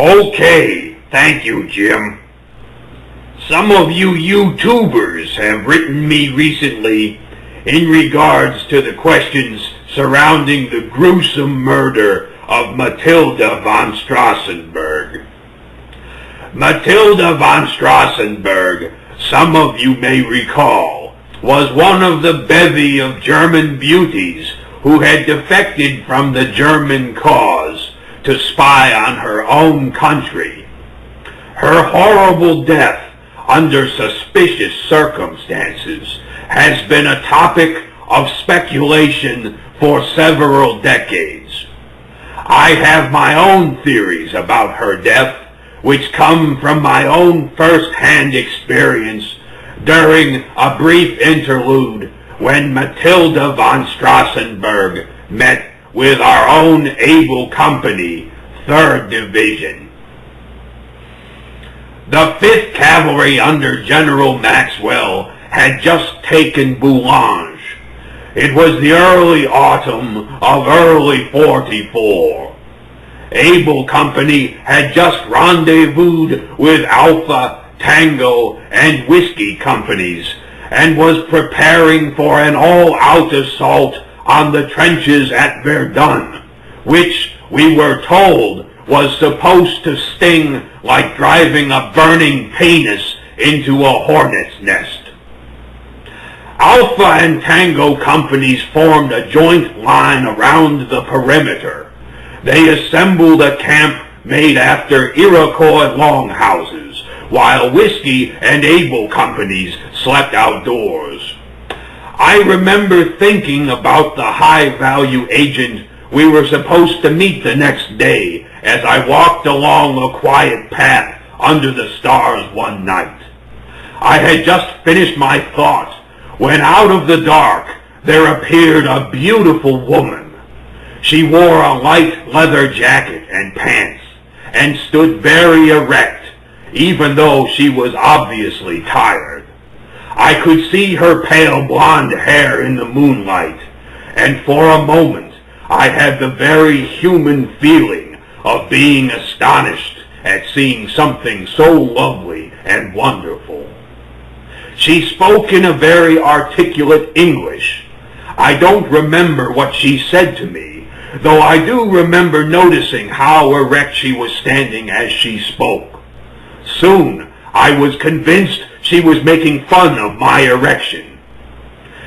Okay, thank you, Jim. Some of you YouTubers have written me recently in regards to the questions surrounding the gruesome murder of Matilda von Strassenberg. Matilda von Strassenberg, some of you may recall, was one of the bevy of German beauties who had defected from the German cause to spy on her own country. Her horrible death under suspicious circumstances has been a topic of speculation for several decades. I have my own theories about her death, which come from my own first-hand experience during a brief interlude when Matilda von Strassenberg met with our own able company, 3rd Division. The 5th Cavalry under General Maxwell had just taken Boulogne. It was the early autumn of early 44. Able Company had just rendezvoused with Alpha, Tango, and Whiskey companies and was preparing for an all-out assault on the trenches at Verdun, which we were told was supposed to sting like driving a burning penis into a hornet's nest. Alpha and Tango companies formed a joint line around the perimeter. They assembled a camp made after Iroquois longhouses, while Whiskey and Able companies slept outdoors. I remember thinking about the high-value agent we were supposed to meet the next day as I walked along a quiet path under the stars one night. I had just finished my thought when out of the dark there appeared a beautiful woman. She wore a light leather jacket and pants and stood very erect, even though she was obviously tired. I could see her pale blonde hair in the moonlight, and for a moment I had the very human feeling of being astonished at seeing something so lovely and wonderful. She spoke in a very articulate English. I don't remember what she said to me, though I do remember noticing how erect she was standing as she spoke. Soon I was convinced she was making fun of my erection.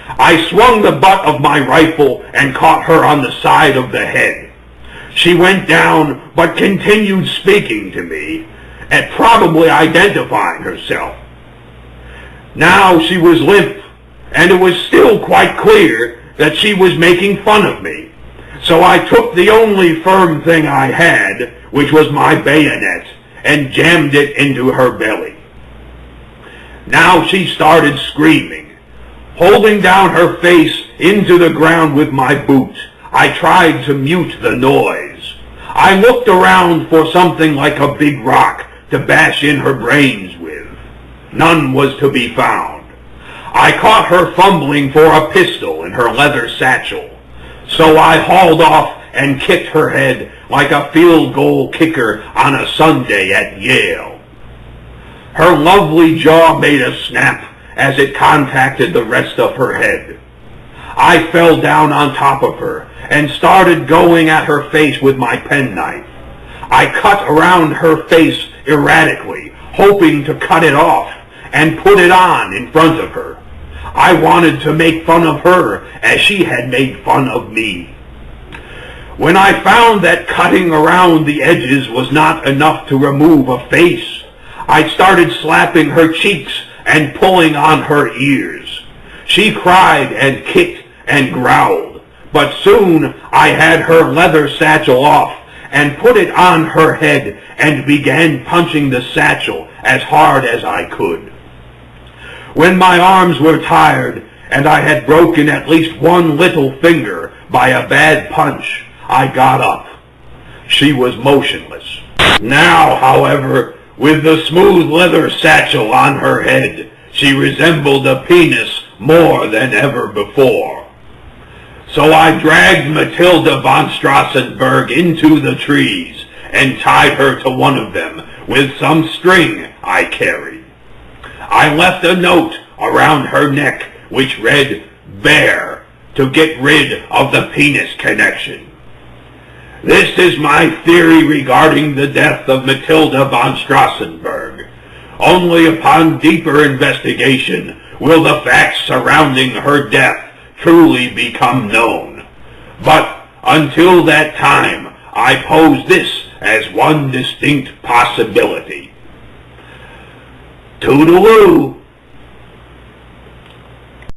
I swung the butt of my rifle and caught her on the side of the head. She went down but continued speaking to me and probably identifying herself. Now she was limp, and it was still quite clear that she was making fun of me. So I took the only firm thing I had, which was my bayonet, and jammed it into her belly. Now she started screaming. Holding down her face into the ground with my boot, I tried to mute the noise. I looked around for something like a big rock to bash in her brains with. None was to be found. I caught her fumbling for a pistol in her leather satchel, so I hauled off and kicked her head like a field goal kicker on a Sunday at Yale. Her lovely jaw made a snap as it contacted the rest of her head. I fell down on top of her and started going at her face with my penknife. I cut around her face erratically, hoping to cut it off and put it on in front of her. I wanted to make fun of her as she had made fun of me. When I found that cutting around the edges was not enough to remove a face, I started slapping her cheeks and pulling on her ears. She cried and kicked and growled, but soon I had her leather satchel off and put it on her head and began punching the satchel as hard as I could. When my arms were tired and I had broken at least one little finger by a bad punch, I got up. She was motionless. Now, however, with the smooth leather satchel on her head, she resembled a penis more than ever before. So I dragged Matilda von Strassenberg into the trees and tied her to one of them with some string I carried. I left a note around her neck which read, "Bear," to get rid of the penis connection. This is my theory regarding the death of Matilda von Strassenberg. Only upon deeper investigation will the facts surrounding her death truly become known. But until that time, I pose this as one distinct possibility. Toodaloo!